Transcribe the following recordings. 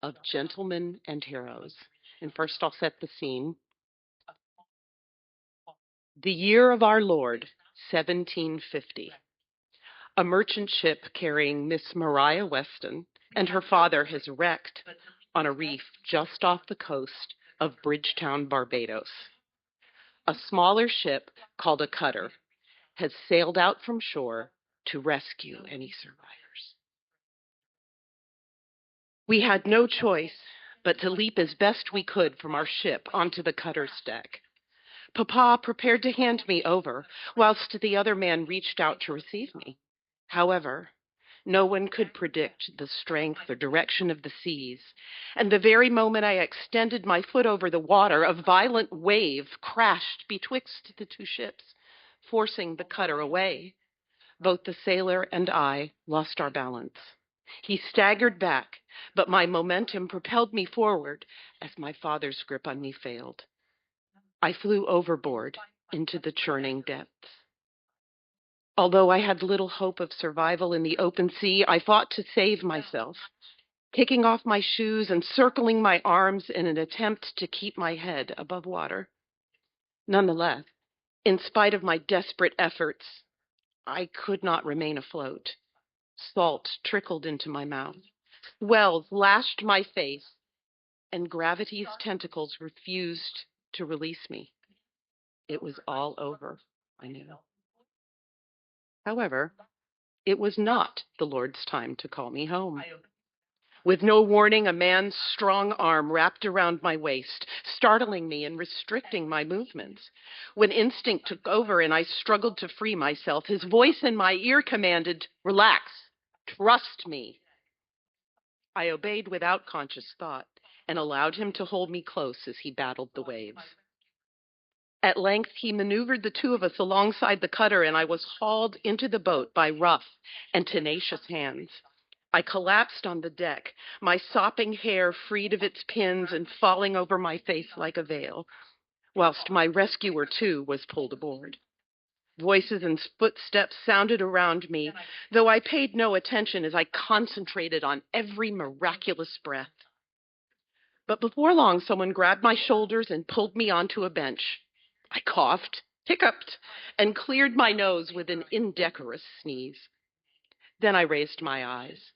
of Gentlemen and Heroes. And first I'll set the scene. The year of our Lord, 1750. A merchant ship carrying Miss Maria Weston and her father has wrecked on a reef just off the coast of Bridgetown, Barbados. A smaller ship called a cutter has sailed out from shore to rescue any survivors. We had no choice but to leap as best we could from our ship onto the cutter's deck. Papa prepared to hand me over, whilst the other man reached out to receive me. However, no one could predict the strength or direction of the seas, and the very moment I extended my foot over the water, a violent wave crashed betwixt the two ships, forcing the cutter away. Both the sailor and I lost our balance. He staggered back, but my momentum propelled me forward as my father's grip on me failed. I flew overboard into the churning depths. Although I had little hope of survival in the open sea, I fought to save myself, kicking off my shoes and circling my arms in an attempt to keep my head above water. Nonetheless, in spite of my desperate efforts, I could not remain afloat. Salt trickled into my mouth. Swells lashed my face, and gravity's tentacles refused to release me. It was all over, I knew. However, it was not the Lord's time to call me home. With no warning, a man's strong arm wrapped around my waist, startling me and restricting my movements. When instinct took over and I struggled to free myself, his voice in my ear commanded, "Relax, trust me." I obeyed without conscious thought and allowed him to hold me close as he battled the waves. At length, he maneuvered the two of us alongside the cutter, and I was hauled into the boat by rough and tenacious hands. I collapsed on the deck, my sopping hair freed of its pins and falling over my face like a veil, whilst my rescuer, too, was pulled aboard. Voices and footsteps sounded around me, though I paid no attention as I concentrated on every miraculous breath. But before long, someone grabbed my shoulders and pulled me onto a bench. I coughed, hiccuped, and cleared my nose with an indecorous sneeze. Then I raised my eyes.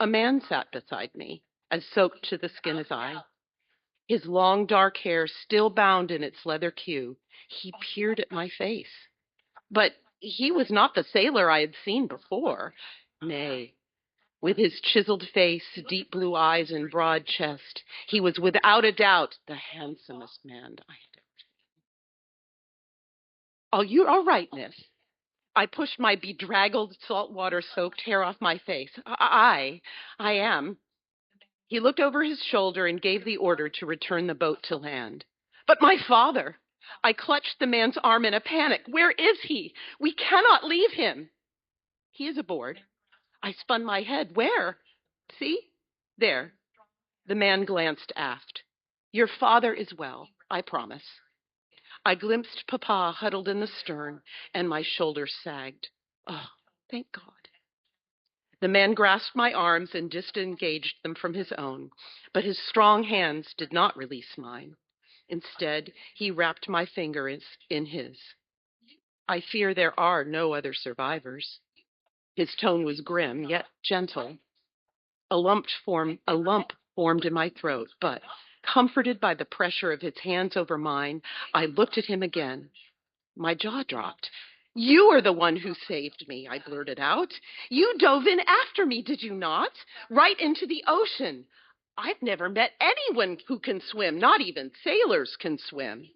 A man sat beside me, as soaked to the skin as I. His long dark hair still bound in its leather queue, he peered at my face. But he was not the sailor I had seen before. Nay, with his chiseled face, deep blue eyes, and broad chest, he was without a doubt the handsomest man I had ever seen. "Oh, you're all right, miss." I pushed my bedraggled, saltwater-soaked hair off my face. I am. He looked over his shoulder and gave the order to return the boat to land. "But my father!" I clutched the man's arm in a panic. "Where is he? We cannot leave him." "He is aboard." I spun my head. "Where?" "See? There." The man glanced aft. "Your father is well, I promise." I glimpsed Papa huddled in the stern, and my shoulders sagged. Oh, thank God. The man grasped my arms and disengaged them from his own, but his strong hands did not release mine. Instead, he wrapped my fingers in his. "I fear there are no other survivors." His tone was grim, yet gentle. A lump formed in my throat, but, comforted by the pressure of his hands over mine, I looked at him again. My jaw dropped. "You are the one who saved me," I blurted out. "You dove in after me, did you not? Right into the ocean. I've never met anyone who can swim. Not even sailors can swim."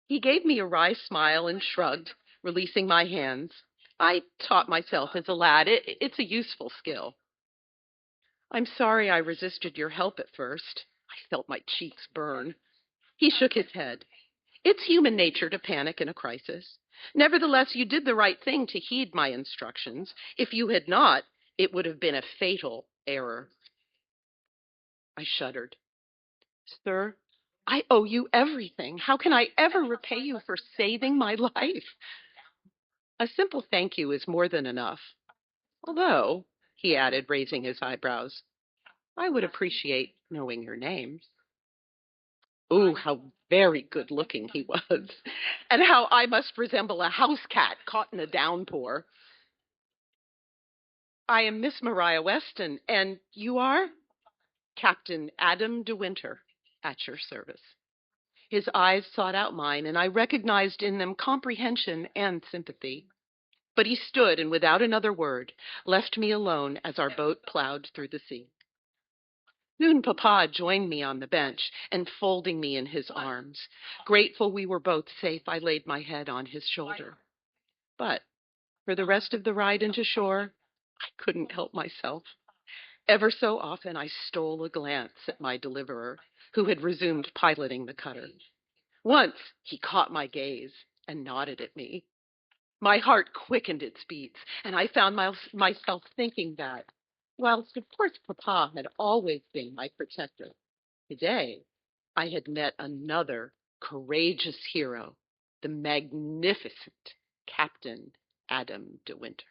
He gave me a wry smile and shrugged, releasing my hands. "I taught myself as a lad. It's a useful skill." "I'm sorry I resisted your help at first." I felt my cheeks burn. He shook his head. "It's human nature to panic in a crisis. Nevertheless, you did the right thing to heed my instructions. If you had not, it would have been a fatal error." I shuddered. "Sir, I owe you everything. How can I ever repay you for saving my life?" "A simple thank you is more than enough. Although," he added, raising his eyebrows, I would appreciate knowing your name. Ooh, how very good looking he was, and how I must resemble a house cat caught in a downpour. I am Miss Maria Weston, and you are? Captain Adam De Winter, at your service. His eyes sought out mine, and I recognized in them comprehension and sympathy. But he stood, and without another word, left me alone as our boat plowed through the sea. Soon Papa joined me on the bench, enfolding me in his arms. Grateful we were both safe, I laid my head on his shoulder. But for the rest of the ride into shore, I couldn't help myself. Ever so often I stole a glance at my deliverer, who had resumed piloting the cutter. Once he caught my gaze and nodded at me. My heart quickened its beats, and I found myself thinking that, whilst of course Papa had always been my protector, today I had met another courageous hero, the magnificent Captain Adam De Winter.